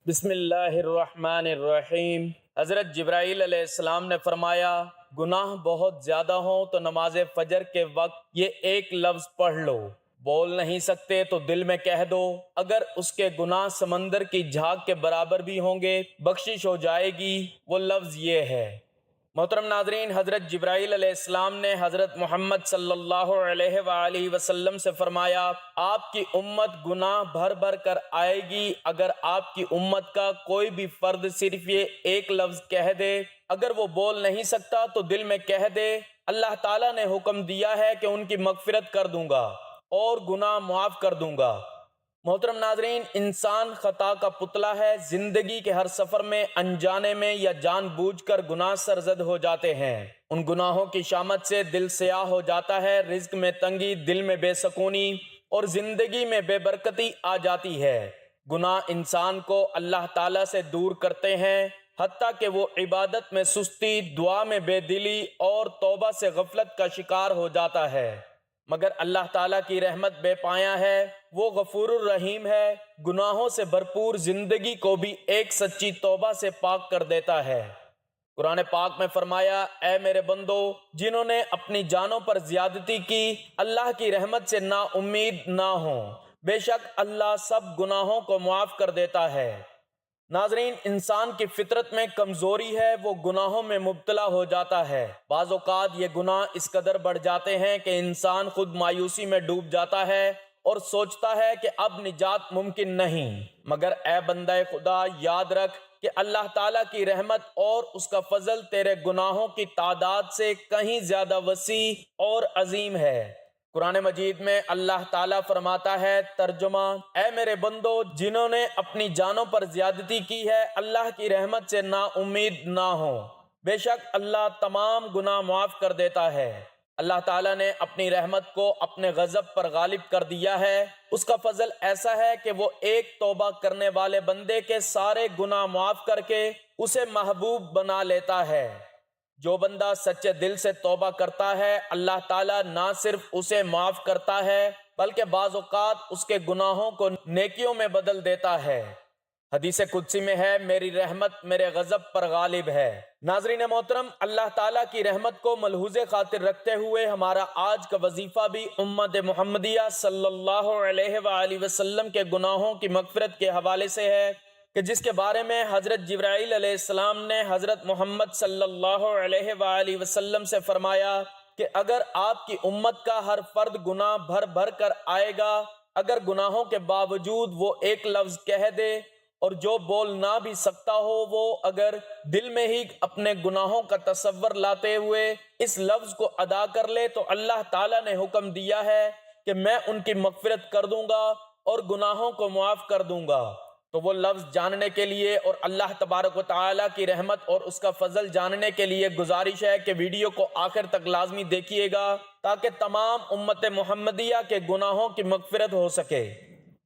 بسم اللہ الرحمن الرحیم۔ حضرت جبرائیل علیہ السلام نے فرمایا، گناہ بہت زیادہ ہوں تو نماز فجر کے وقت یہ ایک لفظ پڑھ لو، بول نہیں سکتے تو دل میں کہہ دو، اگر اس کے گناہ سمندر کی جھاگ کے برابر بھی ہوں گے بخشش ہو جائے گی۔ وہ لفظ یہ ہے۔ محترم ناظرین، حضرت جبرائیل علیہ السلام نے حضرت محمد صلی اللہ علیہ وآلہ وسلم سے فرمایا، آپ کی امت گناہ بھر بھر کر آئے گی، اگر آپ کی امت کا کوئی بھی فرد صرف یہ ایک لفظ کہہ دے، اگر وہ بول نہیں سکتا تو دل میں کہہ دے، اللہ تعالیٰ نے حکم دیا ہے کہ ان کی مغفرت کر دوں گا اور گناہ معاف کر دوں گا۔ محترم ناظرین، انسان خطا کا پتلا ہے، زندگی کے ہر سفر میں انجانے میں یا جان بوجھ کر گناہ سرزد ہو جاتے ہیں۔ ان گناہوں کی شامت سے دل سیاہ ہو جاتا ہے، رزق میں تنگی، دل میں بے سکونی اور زندگی میں بے برکتی آ جاتی ہے۔ گناہ انسان کو اللہ تعالیٰ سے دور کرتے ہیں، حتیٰ کہ وہ عبادت میں سستی، دعا میں بے دلی اور توبہ سے غفلت کا شکار ہو جاتا ہے۔ مگر اللہ تعالیٰ کی رحمت بے پایاں ہے، وہ غفور الرحیم ہے، گناہوں سے بھرپور زندگی کو بھی ایک سچی توبہ سے پاک کر دیتا ہے۔ قرآن پاک میں فرمایا، اے میرے بندو، جنہوں نے اپنی جانوں پر زیادتی کی، اللہ کی رحمت سے نا امید نہ ہوں، بے شک اللہ سب گناہوں کو معاف کر دیتا ہے۔ ناظرین، انسان کی فطرت میں کمزوری ہے، وہ گناہوں میں مبتلا ہو جاتا ہے۔ بعض اوقات یہ گناہ اس قدر بڑھ جاتے ہیں کہ انسان خود مایوسی میں ڈوب جاتا ہے اور سوچتا ہے کہ اب نجات ممکن نہیں۔ مگر اے بندہ خدا، یاد رکھ کہ اللہ تعالیٰ کی رحمت اور اس کا فضل تیرے گناہوں کی تعداد سے کہیں زیادہ وسیع اور عظیم ہے۔ قرآن مجید میں اللہ تعالیٰ فرماتا ہے، ترجمہ، اے میرے بندو، جنہوں نے اپنی جانوں پر زیادتی کی ہے، اللہ کی رحمت سے نا امید نہ ہوں، بے شک اللہ تمام گناہ معاف کر دیتا ہے۔ اللہ تعالیٰ نے اپنی رحمت کو اپنے غضب پر غالب کر دیا ہے۔ اس کا فضل ایسا ہے کہ وہ ایک توبہ کرنے والے بندے کے سارے گناہ معاف کر کے اسے محبوب بنا لیتا ہے۔ جو بندہ سچے دل سے توبہ کرتا ہے، اللہ تعالیٰ نہ صرف اسے معاف کرتا ہے بلکہ بعض اوقات اس کے گناہوں کو نیکیوں میں بدل دیتا ہے۔ حدیث قدسی میں ہے، میری رحمت میرے غضب پر غالب ہے۔ ناظرین محترم، اللہ تعالیٰ کی رحمت کو ملحوظ خاطر رکھتے ہوئے ہمارا آج کا وظیفہ بھی امت محمدیہ صلی اللہ علیہ وآلہ وسلم کے گناہوں کی مغفرت کے حوالے سے ہے، کہ جس کے بارے میں حضرت جبرائیل علیہ السلام نے حضرت محمد صلی اللہ علیہ وآلہ وسلم سے فرمایا کہ اگر آپ کی امت کا ہر فرد گناہ بھر بھر کر آئے گا، اگر گناہوں کے باوجود وہ ایک لفظ کہہ دے، اور جو بول نہ بھی سکتا ہو وہ اگر دل میں ہی اپنے گناہوں کا تصور لاتے ہوئے اس لفظ کو ادا کر لے، تو اللہ تعالیٰ نے حکم دیا ہے کہ میں ان کی مغفرت کر دوں گا اور گناہوں کو معاف کر دوں گا۔ تو وہ لفظ جاننے کے لیے اور اللہ تبارک و تعالیٰ کی رحمت اور اس کا فضل جاننے کے لیے گزارش ہے کہ ویڈیو کو آخر تک لازمی دیکھیے گا تاکہ تمام امت محمدیہ کے گناہوں کی مغفرت ہو سکے۔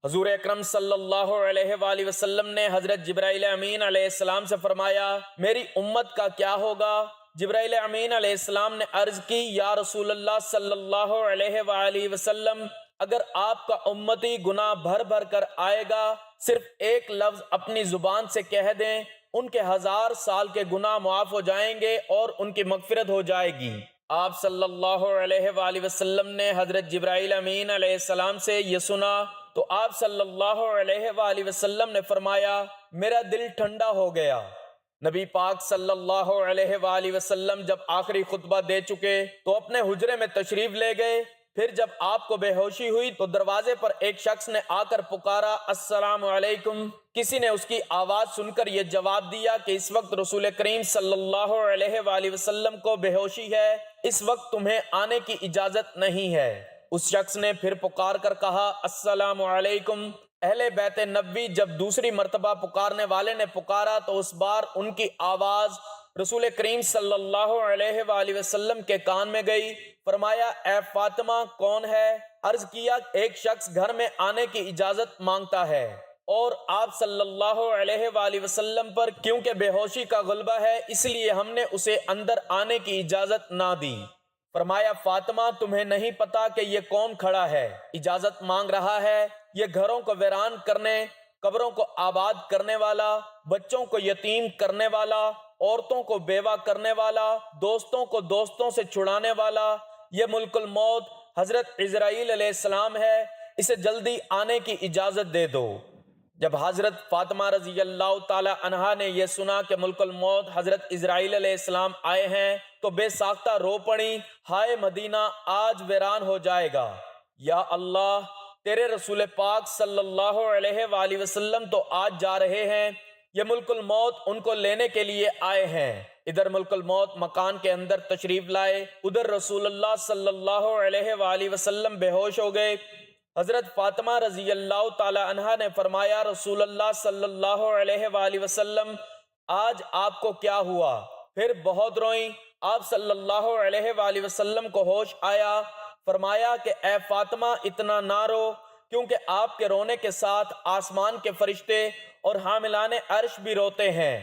حضور اکرم صلی اللہ علیہ وآلہ وسلم نے حضرت جبرائیل امین علیہ السلام سے فرمایا، میری امت کا کیا ہوگا؟ جبرائیل امین علیہ السلام نے عرض کی، یا رسول اللہ صلی اللہ علیہ وآلہ وسلم، اگر آپ کا امتی گناہ بھر بھر کر آئے گا، صرف ایک لفظ اپنی زبان سے کہہ دیں، ان کے 1000 سال کے گناہ معاف ہو جائیں گے اور ان کی مغفرت ہو جائے گی۔ آپ صلی اللہ علیہ وآلہ وسلم نے حضرت جبرائیل امین علیہ السلام سے یہ سنا تو آپ صلی اللہ علیہ وآلہ وسلم نے فرمایا، میرا دل ٹھنڈا ہو گیا۔ نبی پاک صلی اللہ علیہ وآلہ وسلم جب آخری خطبہ دے چکے تو اپنے حجرے میں تشریف لے گئے۔ پھر جب آپ کو بے ہوشی ہوئی تو دروازے پر ایک شخص نے آ کر پکارا، السلام علیکم۔ کسی نے اس کی آواز سن کر یہ جواب دیا کہ اس وقت رسول کریم صلی اللہ علیہ وآلہ وسلم کو بے ہوشی ہے، اس وقت تمہیں آنے کی اجازت نہیں ہے۔ اس شخص نے پھر پکار کر کہا، السلام علیکم۔ اہل بیت نبوی جب دوسری مرتبہ پکارنے والے نے پکارا تو اس بار ان کی آواز رسول کریم صلی اللہ علیہ وآلہ وسلم کے کان میں گئی۔ فرمایا، اے فاطمہ، کون ہے؟ عرض کیا، ایک شخص گھر میں آنے کی اجازت مانگتا ہے، اور آپ صلی اللہ علیہ وآلہ وسلم پر کیونکہ بے ہوشی کا غلبہ ہے اس لیے ہم نے اسے اندر آنے کی اجازت نہ دی۔ فرمایا، فاطمہ، تمہیں نہیں پتا کہ یہ کون کھڑا ہے؟ اجازت مانگ رہا ہے، یہ گھروں کو ویران کرنے قبروں کو آباد کرنے والا، بچوں کو یتیم کرنے والا، عورتوں کو بیوہ کرنے والا، دوستوں کو دوستوں سے چھڑانے والا، یہ ملک الموت حضرت عزرائیل علیہ السلام ہے، اسے جلدی آنے کی اجازت دے دو۔ جب حضرت فاطمہ رضی اللہ تعالی عنہا نے یہ سنا کہ ملک الموت حضرت عزرائیل علیہ السلام آئے ہیں تو بے ساختہ رو پڑیں، ہائے مدینہ آج ویران ہو جائے گا۔ یا اللہ، تیرے رسول پاک صلی اللہ علیہ وآلہ وسلم تو آج جا رہے ہیں، یہ ملک الموت ان کو لینے کے لیے آئے ہیں۔ ادھر ملک الموت مکان کے اندر تشریف لائے، ادھر رسول اللہ صلی اللہ علیہ وآلہ وسلم بے ہوش ہو گئے۔ حضرت فاطمہ رضی اللہ تعالی عنہا نے فرمایا، رسول اللہ صلی اللہ علیہ وآلہ وسلم آج آپ کو کیا ہوا؟ پھر بہت روئیں۔ آپ صلی اللہ علیہ وآلہ وسلم کو ہوش آیا، فرمایا کہ اے فاطمہ اتنا نہ رو، کیونکہ آپ کے رونے کے ساتھ آسمان کے فرشتے اور حاملان عرش بھی روتے ہیں۔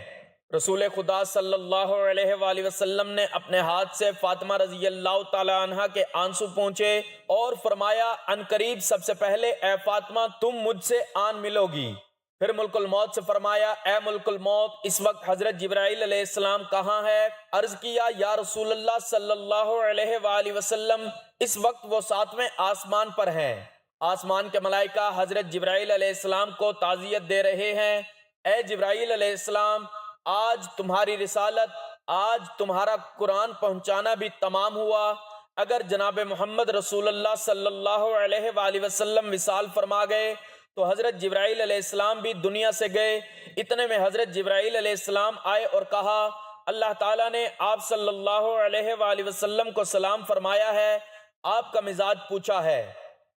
رسول خدا صلی اللہ علیہ وآلہ وسلم نے اپنے ہاتھ سے فاطمہ رضی اللہ تعالی عنہا کے آنسو پونچھے اور فرمایا، ان قریب سب سے پہلے اے فاطمہ تم مجھ سے آن ملو گی۔ پھر ملک الموت سے فرمایا، اے ملک الموت اس وقت حضرت جبرائیل علیہ السلام کہاں ہے؟ عرض کیا، یا رسول اللہ صلی اللہ علیہ وآلہ وسلم اس وقت وہ 7ویں آسمان پر ہیں۔ آسمان کے ملائکہ حضرت جبرائیل علیہ السلام کو تعزیت دے رہے ہیں، اے جبرائیل علیہ السلام آج تمہاری رسالت، آج تمہارا قرآن پہنچانا بھی تمام ہوا۔ اگر جناب محمد رسول اللہ صلی اللہ علیہ وآلہ وسلم وصال فرما گئے تو حضرت جبرائیل علیہ السلام بھی دنیا سے گئے۔ اتنے میں حضرت جبرائیل علیہ السلام آئے اور کہا، اللہ تعالیٰ نے آپ صلی اللہ علیہ وآلہ وسلم کو سلام فرمایا ہے، آپ کا مزاج پوچھا ہے۔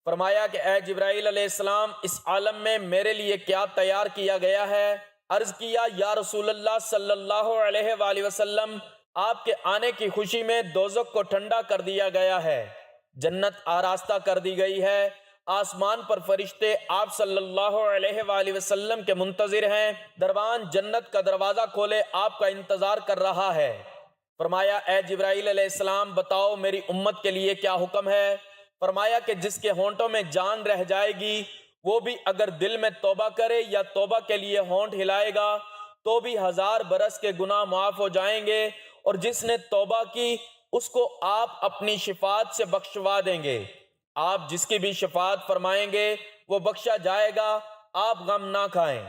فرمایا کہ اے جبرائیل علیہ السلام اس عالم میں میرے لیے کیا تیار کیا گیا ہے؟ عرض کیا، یا رسول اللہ صلی اللہ علیہ وآلہ وسلم آپ کے آنے کی خوشی میں دوزخ کو ٹھنڈا کر دیا گیا ہے، جنت آراستہ کر دی گئی ہے، آسمان پر فرشتے آپ صلی اللہ علیہ وآلہ وسلم کے منتظر ہیں، دربان جنت کا دروازہ کھولے آپ کا انتظار کر رہا ہے۔ فرمایا، اے جبرائیل علیہ السلام بتاؤ میری امت کے لیے کیا حکم ہے؟ فرمایا کہ جس کے ہونٹوں میں جان رہ جائے گی وہ بھی اگر دل میں توبہ کرے یا توبہ کے لیے ہونٹ ہلائے گا تو بھی 1000 برس کے گناہ معاف ہو جائیں گے، اور جس نے توبہ کی اس کو آپ اپنی شفاعت سے بخشوا دیں گے، آپ جس کی بھی شفاعت فرمائیں گے وہ بخشا جائے گا، آپ غم نہ کھائیں۔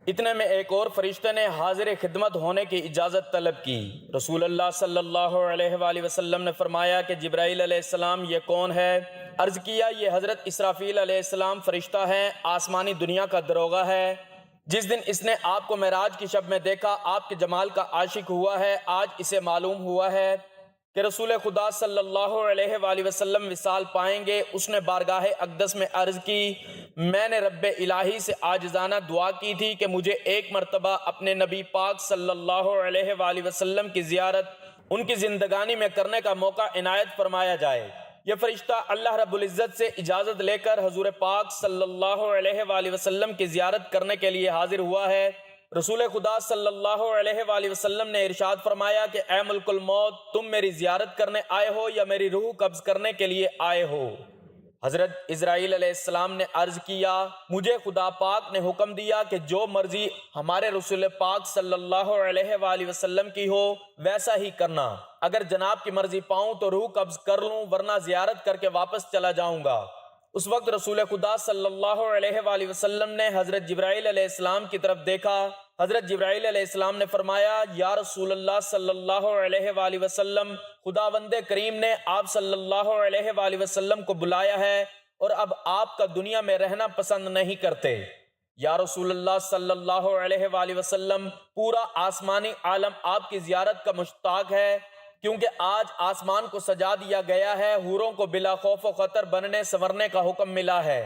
اتنے میں ایک اور فرشتے نے حاضر خدمت ہونے کی اجازت طلب کی۔ رسول اللہ صلی اللہ علیہ وآلہ وسلم نے فرمایا کہ جبرائیل علیہ السلام یہ کون ہے؟ عرض کیا، یہ حضرت اسرافیل علیہ السلام فرشتہ ہیں، آسمانی دنیا کا داروغہ ہے۔ جس دن اس نے آپ کو معراج کی شب میں دیکھا، آپ کے جمال کا عاشق ہوا ہے، آج اسے معلوم ہوا ہے کہ رسول خدا صلی اللہ علیہ وآلہ وسلم وصال پائیں گے۔ اس نے بارگاہ اقدس میں عرض کی، میں نے رب الہی سے عاجزانہ دعا کی تھی کہ مجھے ایک مرتبہ اپنے نبی پاک صلی اللہ علیہ وآلہ وسلم کی زیارت ان کی زندگانی میں کرنے کا موقع عنایت فرمایا جائے۔ یہ فرشتہ اللہ رب العزت سے اجازت لے کر حضور پاک صلی اللہ علیہ وآلہ وسلم کی زیارت کرنے کے لیے حاضر ہوا ہے۔ رسول خدا صلی اللہ علیہ وآلہ وسلم نے ارشاد فرمایا کہ اے ملک الموت، تم میری زیارت کرنے آئے ہو یا میری روح قبض کرنے کے لیے آئے ہو؟ حضرت اسرائیل علیہ السلام نے عرض کیا، مجھے خدا پاک نے حکم دیا کہ جو مرضی ہمارے رسول پاک صلی اللہ علیہ وآلہ وسلم کی ہو ویسا ہی کرنا، اگر جناب کی مرضی پاؤں تو روح قبض کر لوں، ورنہ زیارت کر کے واپس چلا جاؤں گا۔ اس وقت رسول خدا صلی اللہ علیہ وآلہ وسلم نے حضرت جبرائیل علیہ السلام کی طرف دیکھا۔ حضرت جبرائیل علیہ السلام نے فرمایا، یا رسول اللہ صلی اللہ علیہ وآلہ وسلم، خداوند کریم نے آپ صلی اللہ علیہ وآلہ وسلم کو بلایا ہے اور اب آپ کا دنیا میں رہنا پسند نہیں کرتے۔ یا رسول اللہ صلی اللہ علیہ وآلہ وسلم، پورا آسمانی عالم آپ کی زیارت کا مشتاق ہے، کیونکہ آج آسمان کو سجا دیا گیا ہے، حوروں کو بلا خوف و خطر بننے سنورنے کا حکم ملا ہے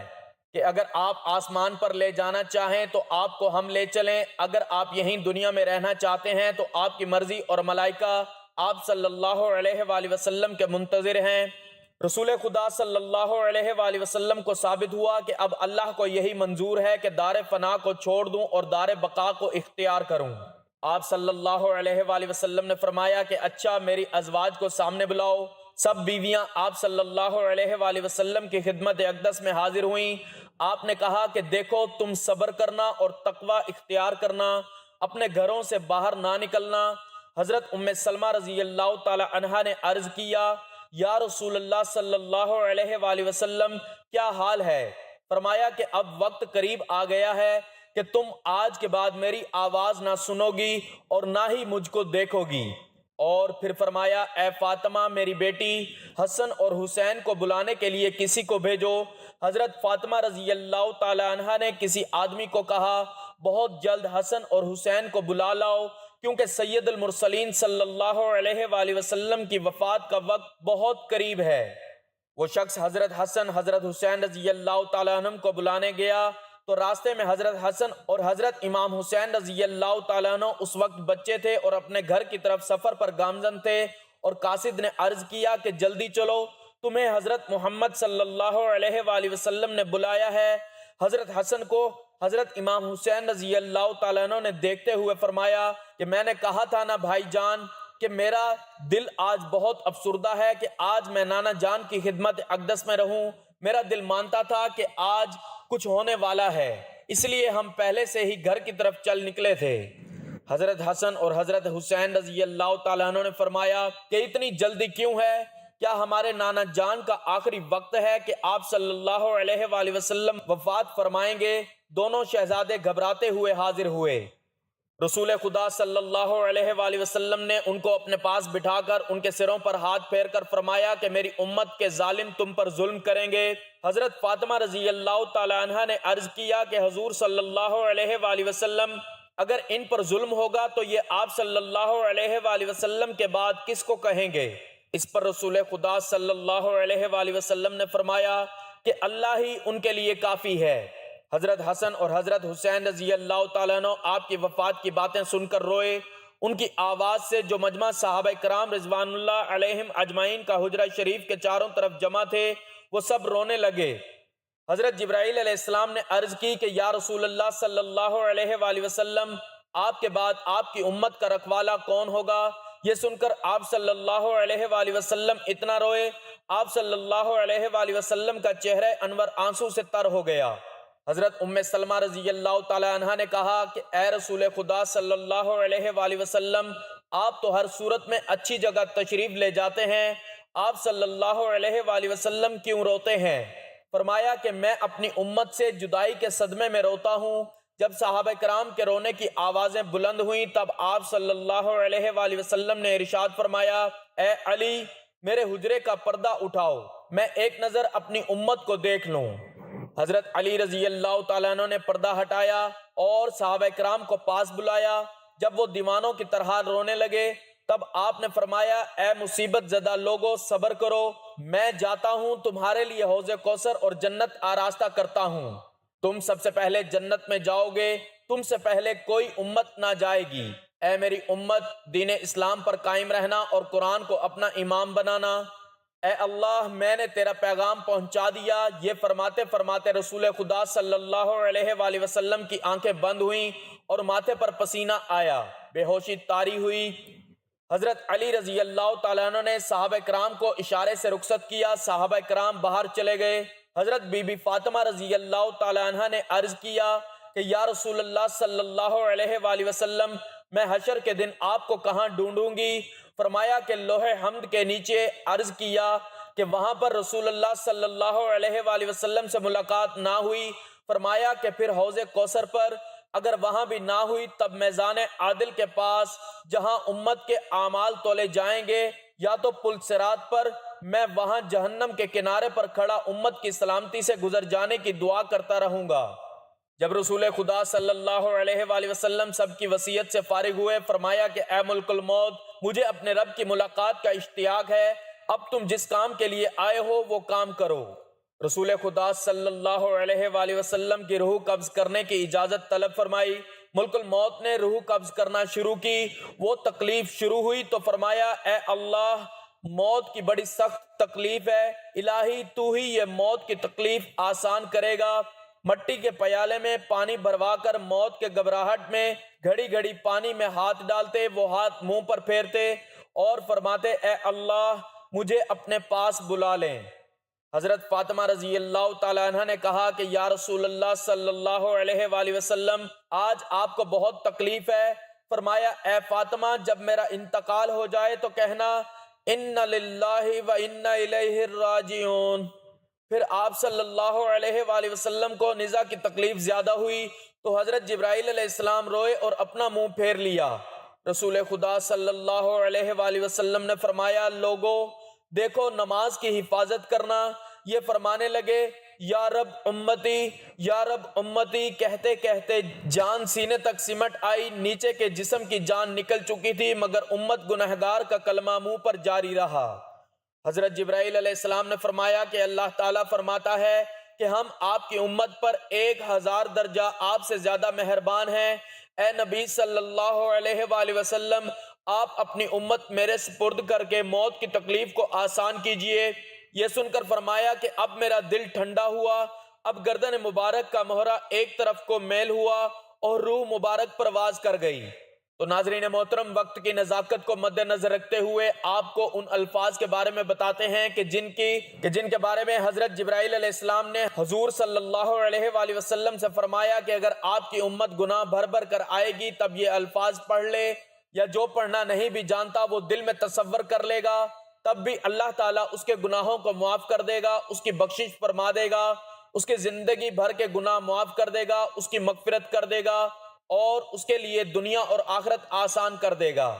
کہ اگر آپ آسمان پر لے جانا چاہیں تو آپ کو ہم لے چلیں، اگر آپ یہیں دنیا میں رہنا چاہتے ہیں تو آپ کی مرضی، اور ملائکہ آپ صلی اللہ علیہ وآلہ وسلم کے منتظر ہیں۔ رسول خدا صلی اللہ علیہ وآلہ وسلم کو ثابت ہوا کہ اب اللہ کو یہی منظور ہے کہ دار فنا کو چھوڑ دوں اور دار بقا کو اختیار کروں۔ آپ صلی اللہ علیہ وآلہ وسلم نے فرمایا کہ اچھا، میری ازواج کو سامنے بلاؤ۔ سب بیویاں آپ صلی اللہ علیہ وآلہ وسلم کی خدمت اقدس میں حاضر ہوئیں۔ آپ نے کہا کہ دیکھو تم صبر کرنا اور تقوی اختیار کرنا، اپنے گھروں سے باہر نہ نکلنا۔ حضرت ام سلمہ رضی اللہ تعالی عنہا نے عرض کیا یا رسول اللہ صلی اللہ علیہ وآلہ وسلم کیا حال ہے؟ فرمایا کہ اب وقت قریب آ گیا ہے کہ تم آج کے بعد میری آواز نہ سنو گی اور نہ ہی مجھ کو دیکھو گی۔ اور پھر فرمایا اے فاطمہ میری بیٹی، حسن اور حسین کو بلانے کے لیے کسی کو بھیجو۔ حضرت فاطمہ رضی اللہ تعالی عنہا نے کسی آدمی کو کہا بہت جلد حسن اور حسین کو بلا لاؤ، کیونکہ سید المرسلین صلی اللہ علیہ وآلہ وسلم کی وفات کا وقت بہت قریب ہے۔ وہ شخص حضرت حسن حضرت حسین رضی اللہ تعالیٰ عنہ کو بلانے گیا تو راستے میں حضرت حسن اور حضرت امام حسین رضی اللہ تعالیٰ عنہ اس وقت بچے تھے اور اپنے گھر کی طرف سفر پر گامزن تھے، اور قاصد نے عرض کیا کہ جلدی چلو، تمہیں حضرت محمد صلی اللہ علیہ وآلہ وسلم نے بلایا ہے۔ حضرت حسن کو حضرت امام حسین رضی اللہ تعالیٰ عنہ نے دیکھتے ہوئے فرمایا کہ میں نے کہا تھا نا بھائی جان کہ میرا دل آج بہت افسردہ ہے کہ آج میں نانا جان کی خدمت اقدس میں رہوں۔ میرا دل مانتا تھا کہ آج کچھ ہونے والا ہے، اس لیے ہم پہلے سے ہی گھر کی طرف چل نکلے تھے۔ حضرت حسن اور حضرت حسین رضی اللہ تعالیٰ عنہ نے فرمایا کہ اتنی جلدی کیوں ہے؟ کیا ہمارے نانا جان کا آخری وقت ہے کہ آپ صلی اللہ علیہ وآلہ وسلم وفات فرمائیں گے؟ دونوں شہزادے گھبراتے ہوئے حاضر ہوئے۔ رسول خدا صلی اللہ علیہ وآلہ وسلم نے ان کو اپنے پاس بٹھا کر ان کے سروں پر ہاتھ پھیر کر فرمایا کہ میری امت کے ظالم تم پر ظلم کریں گے۔ حضرت فاطمہ رضی اللہ تعالی عنہا نے عرض کیا کہ حضور صلی اللہ علیہ وآلہ وسلم اگر ان پر ظلم ہوگا تو یہ آپ صلی اللہ علیہ وآلہ وسلم کے بعد کس کو کہیں گے؟ اس پر رسول خدا صلی اللہ علیہ وآلہ وسلم نے فرمایا کہ اللہ ہی ان کے لیے کافی ہے۔ حضرت حسن اور حضرت حسین رضی اللہ تعالیٰ عنہ آپ کی وفات کی باتیں سن کر روئے۔ ان کی آواز سے جو مجمع صحابہ کرام رضوان اللہ علیہم اجمعین کا حجرہ شریف کے چاروں طرف جمع تھے وہ سب رونے لگے۔ حضرت جبرائیل علیہ السلام نے عرض کی کہ یا رسول اللہ صلی اللہ علیہ وآلہ وسلم آپ کے بعد آپ کی امت کا رکھوالا کون ہوگا؟ یہ سن کر آپ صلی اللہ علیہ وآلہ وسلم اتنا روئے، آپ صلی اللہ علیہ وآلہ وسلم کا چہرہ انور آنسو سے تر ہو گیا۔ حضرت ام سلمہ رضی اللہ تعالی عنہا نے کہا کہ اے رسول خدا صلی اللہ علیہ وآلہ وسلم آپ تو ہر صورت میں اچھی جگہ تشریف لے جاتے ہیں، آپ صلی اللہ علیہ وآلہ وسلم کیوں روتے ہیں؟ فرمایا کہ میں اپنی امت سے جدائی کے صدمے میں روتا ہوں۔ جب صحابہ کرام کے رونے کی آوازیں بلند ہوئیں تب آپ صلی اللہ علیہ وآلہ وسلم نے ارشاد فرمایا اے علی میرے حجرے کا پردہ اٹھاؤ، میں ایک نظر اپنی امت کو دیکھ لوں۔ حضرت علی رضی اللہ تعالیٰ عنہ نے پردہ ہٹایا اور صحابہ کرام کو پاس بلایا۔ جب وہ دیوانوں کی طرح رونے لگے تب آپ نے فرمایا اے مصیبت زدہ لوگو صبر کرو، میں جاتا ہوں تمہارے لیے حوض کوثر اور جنت آراستہ کرتا ہوں، تم سب سے پہلے جنت میں جاؤ گے، تم سے پہلے کوئی امت نہ جائے گی۔ اے میری امت دین اسلام پر قائم رہنا اور قرآن کو اپنا امام بنانا۔ اے اللہ میں نے تیرا پیغام پہنچا دیا۔ یہ فرماتے فرماتے رسول خدا صلی اللہ علیہ وآلہ وسلم کی آنکھیں بند ہوئیں اور ماتھے پر پسینہ آیا، بے ہوشی طاری ہوئی۔ حضرت علی رضی اللہ تعالیٰ عنہ نے صحابہ کرام کو اشارے سے رخصت کیا، صحابہ کرام باہر چلے گئے۔ حضرت بی بی فاطمہ رضی اللہ تعالیٰ عنہ نے عرض کیا کہ یا رسول اللہ صلی اللہ علیہ وآلہ وسلم میں حشر کے دن آپ کو کہاں ڈھونڈوں گی؟ فرمایا کہ لوح حمد کے نیچے۔ عرض کیا کہ وہاں پر رسول اللہ صلی اللہ علیہ وآلہ وسلم سے ملاقات نہ ہوئی۔ فرمایا کہ پھر حوض کوثر پر۔ اگر وہاں بھی نہ ہوئی تب میزان عادل کے پاس جہاں امت کے اعمال تولے جائیں گے، یا تو پل صراط پر، میں وہاں جہنم کے کنارے پر کھڑا امت کی سلامتی سے گزر جانے کی دعا کرتا رہوں گا۔ جب رسول خدا صلی اللہ علیہ وآلہ وسلم سب کی وصیت سے فارغ ہوئے فرمایا کہ اے ملک الموت مجھے اپنے رب کی ملاقات کا اشتیاق ہے، اب تم جس کام کے لیے آئے ہو وہ کام کرو۔ رسول خدا صلی اللہ علیہ وآلہ وسلم کی روح قبض کرنے کی اجازت طلب فرمائی۔ ملک الموت نے روح قبض کرنا شروع کی۔ وہ تکلیف شروع ہوئی تو فرمایا اے اللہ موت کی بڑی سخت تکلیف ہے، الہی تو ہی یہ موت کی تکلیف آسان کرے گا۔ مٹی کے پیالے میں پانی بھروا کر موت کے گھبراہٹ میں گھڑی گھڑی پانی میں ہاتھ ڈالتے، وہ ہاتھ منہ پر پھیرتے اور فرماتے اے اللہ مجھے اپنے پاس بلا لیں۔ حضرت فاطمہ رضی اللہ تعالیٰ عنہ نے کہا کہ یا رسول اللہ صلی اللہ علیہ وآلہ وسلم، آج آپ کو بہت تکلیف ہے۔ فرمایا اے فاطمہ، جب میرا انتقال ہو جائے تو کہنا ان للہ و انا الیہ راجعون۔ پھر آپ صلی اللہ علیہ وآلہ وسلم کو نزا کی تکلیف زیادہ ہوئی تو حضرت جبرائیل علیہ السلام روئے اور اپنا منہ پھیر لیا۔ رسول خدا صلی اللہ علیہ وآلہ وسلم نے فرمایا لوگو دیکھو نماز کی حفاظت کرنا۔ یہ فرمانے لگے یا رب امتی یا رب امتی، کہتے کہتے جان سینے تک سمٹ آئی، نیچے کے جسم کی جان نکل چکی تھی مگر امت گنہگار کا کلمہ منہ پر جاری رہا۔ حضرت جبرائیل علیہ السلام نے فرمایا کہ اللہ تعالیٰ فرماتا ہے کہ ہم آپ کی امت پر 1000 درجہ آپ سے زیادہ مہربان ہیں۔ اے نبی صلی اللہ علیہ وآلہ وسلم، آپ اپنی امت میرے سپرد کر کے موت کی تکلیف کو آسان کیجئے۔ یہ سن کر فرمایا کہ اب میرا دل ٹھنڈا ہوا، اب گردن مبارک کا مہرہ ایک طرف کو میل ہوا اور روح مبارک پرواز کر گئی۔ تو ناظرین محترم، وقت کی نزاکت کو مد نظر رکھتے ہوئے آپ کو ان الفاظ کے بارے میں بتاتے ہیں کہ جن کے بارے میں حضرت جبرائیل علیہ السلام نے حضور صلی اللہ علیہ وآلہ وسلم سے فرمایا کہ اگر آپ کی امت گناہ بھر بھر کر آئے گی تب یہ الفاظ پڑھ لے، یا جو پڑھنا نہیں بھی جانتا وہ دل میں تصور کر لے گا تب بھی اللہ تعالیٰ اس کے گناہوں کو معاف کر دے گا، اس کی بخشش فرما دے گا، اس کے زندگی بھر کے گناہ معاف کر دے گا، اس کی مغفرت کر دے گا اور اس کے لیے دنیا اور آخرت آسان کر دے گا۔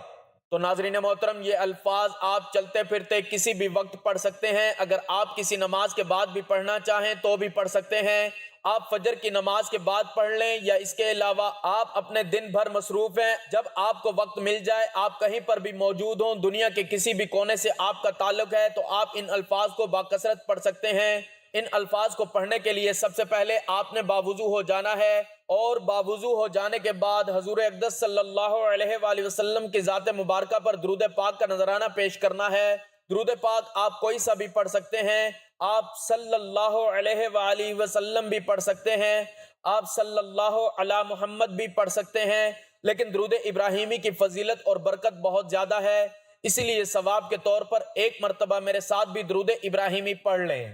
تو ناظرین محترم، یہ الفاظ آپ چلتے پھرتے کسی بھی وقت پڑھ سکتے ہیں۔ اگر آپ کسی نماز کے بعد بھی پڑھنا چاہیں تو بھی پڑھ سکتے ہیں۔ آپ فجر کی نماز کے بعد پڑھ لیں یا اس کے علاوہ آپ اپنے دن بھر مصروف ہیں، جب آپ کو وقت مل جائے، آپ کہیں پر بھی موجود ہوں، دنیا کے کسی بھی کونے سے آپ کا تعلق ہے تو آپ ان الفاظ کو باکثرت پڑھ سکتے ہیں۔ ان الفاظ کو پڑھنے کے لیے سب سے پہلے آپ نے باوضو ہو جانا ہے اور باوضو ہو جانے کے بعد حضور اقدس صلی اللہ علیہ وآلہ وسلم کی ذات مبارکہ پر درود پاک کا نذرانہ پیش کرنا ہے۔ درود پاک آپ کوئی سا بھی پڑھ سکتے ہیں، آپ صلی اللہ علیہ وآلہ وسلم بھی پڑھ سکتے ہیں، آپ صلی اللہ علی محمد بھی پڑھ سکتے ہیں، لیکن درود ابراہیمی کی فضیلت اور برکت بہت زیادہ ہے، اسی لیے ثواب کے طور پر ایک مرتبہ میرے ساتھ بھی درود ابراہیمی پڑھ لیں۔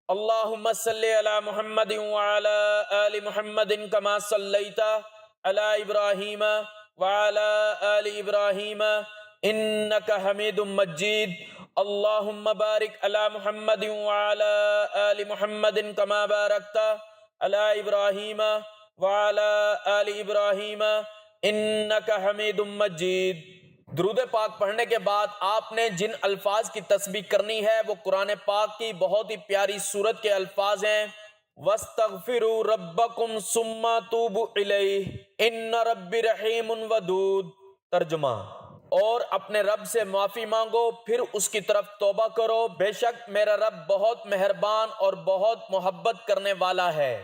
اللہم صلی علی محمد وعلی آل محمد کما صلیت علی ابراہیم وعلی آل ابراہیم انک حمید مجید۔ اللہم بارک علی محمد وعلی آل محمد کما بارکت علی ابراہیم وعلی آل ابراہیم انک حمید مجید۔ درود پاک پڑھنے کے بعد آپ نے جن الفاظ کی تسبیح کرنی ہے وہ قرآن پاک کی بہت ہی پیاری سورت کے الفاظ ہیں۔ وَاسْتَغْفِرُوا رَبَّكُمْ ثُمَّ تُوبُوا إِلَيْهِ إِنَّ رَبِّي رَحِيمٌ وَدُودٌ۔ ترجمہ: اور اپنے رب سے معافی مانگو پھر اس کی طرف توبہ کرو، بے شک میرا رب بہت مہربان اور بہت محبت کرنے والا ہے۔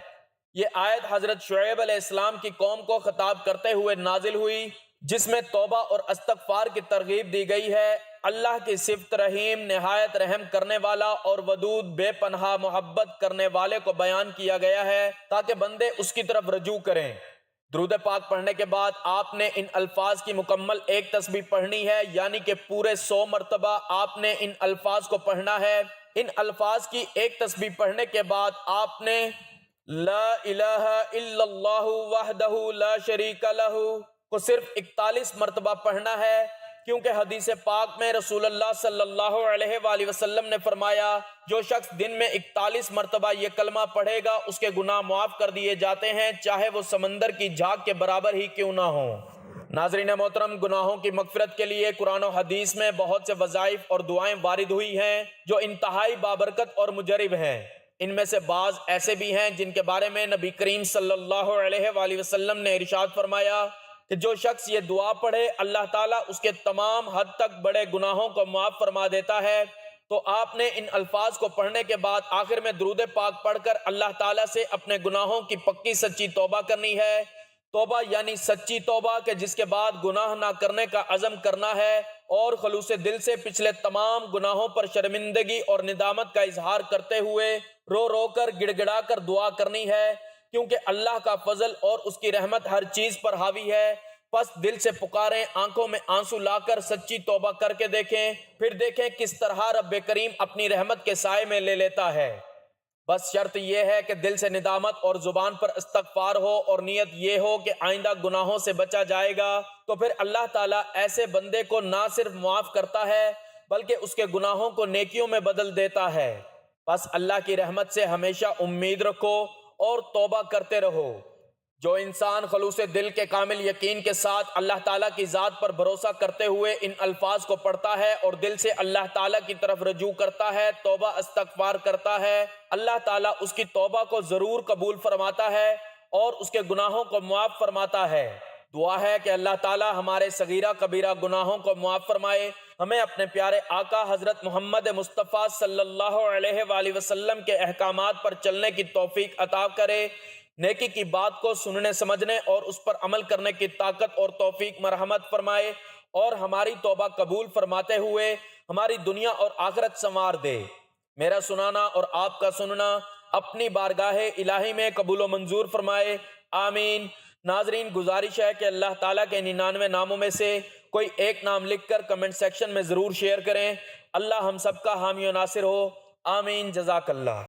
یہ آیت حضرت شعیب علیہ السلام کی قوم کو خطاب کرتے ہوئے نازل ہوئی، جس میں توبہ اور استغفار کی ترغیب دی گئی ہے۔ اللہ کی صفت رحیم، نہایت رحم کرنے والا اور ودود، بے پناہ محبت کرنے والے کو بیان کیا گیا ہے تاکہ بندے اس کی طرف رجوع کریں۔ درود پاک پڑھنے کے بعد آپ نے ان الفاظ کی مکمل ایک تسبیح پڑھنی ہے، یعنی کہ پورے 100 مرتبہ آپ نے ان الفاظ کو پڑھنا ہے۔ ان الفاظ کی ایک تسبیح پڑھنے کے بعد آپ نے لا الہ الا اللہ وحدہ لا شریک لہ کو صرف 41 مرتبہ پڑھنا ہے، کیونکہ حدیث پاک میں رسول اللہ صلی اللہ علیہ وآلہ وسلم نے فرمایا جو شخص دن میں 41 مرتبہ یہ کلمہ پڑھے گا اس کے گناہ معاف کر دیے جاتے ہیں، چاہے وہ سمندر کی جھاگ کے برابر ہی کیوں نہ ہوں۔ ناظرین محترم، گناہوں کی مغفرت کے لیے قرآن و حدیث میں بہت سے وظائف اور دعائیں وارد ہوئی ہیں جو انتہائی بابرکت اور مجرب ہیں۔ ان میں سے بعض ایسے بھی ہیں جن کے بارے میں نبی کریم صلی اللہ علیہ وآلہ وسلم نے ارشاد فرمایا کہ جو شخص یہ دعا پڑھے اللہ تعالیٰ اس کے تمام حد تک بڑے گناہوں کو معاف فرما دیتا ہے۔ تو آپ نے ان الفاظ کو پڑھنے کے بعد آخر میں درود پاک پڑھ کر اللہ تعالیٰ سے اپنے گناہوں کی پکی سچی توبہ کرنی ہے۔ توبہ یعنی سچی توبہ کہ جس کے بعد گناہ نہ کرنے کا عزم کرنا ہے اور خلوص دل سے پچھلے تمام گناہوں پر شرمندگی اور ندامت کا اظہار کرتے ہوئے رو رو کر گڑ گڑا کر دعا کرنی ہے، کیونکہ اللہ کا فضل اور اس کی رحمت ہر چیز پر حاوی ہے۔ پس دل سے پکاریں، آنکھوں میں آنسو لا کر سچی توبہ کر کے دیکھیں، پھر دیکھیں کس طرح رب کریم اپنی رحمت کے سائے میں لے لیتا ہے۔ بس شرط یہ ہے کہ دل سے ندامت اور زبان پر استغفار ہو اور نیت یہ ہو کہ آئندہ گناہوں سے بچا جائے گا، تو پھر اللہ تعالیٰ ایسے بندے کو نہ صرف معاف کرتا ہے بلکہ اس کے گناہوں کو نیکیوں میں بدل دیتا ہے۔ بس اللہ کی رحمت سے ہمیشہ امید رکھو اور توبہ کرتے رہو۔ جو انسان خلوص دل کے کامل یقین کے ساتھ اللہ تعالیٰ کی ذات پر بھروسہ کرتے ہوئے ان الفاظ کو پڑھتا ہے اور دل سے اللہ تعالیٰ کی طرف رجوع کرتا ہے، توبہ استغفار کرتا ہے، اللہ تعالیٰ اس کی توبہ کو ضرور قبول فرماتا ہے اور اس کے گناہوں کو معاف فرماتا ہے۔ دعا ہے کہ اللہ تعالیٰ ہمارے صغیرہ کبیرہ گناہوں کو معاف فرمائے، ہمیں اپنے پیارے آقا حضرت محمد مصطفیٰ صلی اللہ علیہ وآلہ وسلم کے احکامات پر چلنے کی توفیق عطا کرے، نیکی کی بات کو سننے سمجھنے اور اس پر عمل کرنے کی طاقت اور توفیق مرحمت فرمائے، اور ہماری توبہ قبول فرماتے ہوئے ہماری دنیا اور آخرت سنوار دے۔ میرا سنانا اور آپ کا سننا اپنی بارگاہ الہی میں قبول و منظور فرمائے، آمین۔ ناظرین، گزارش ہے کہ اللہ تعالیٰ کے 99 ناموں میں سے کوئی ایک نام لکھ کر کمنٹ سیکشن میں ضرور شیئر کریں۔ اللہ ہم سب کا حامی و ناصر ہو، آمین۔ جزاک اللہ۔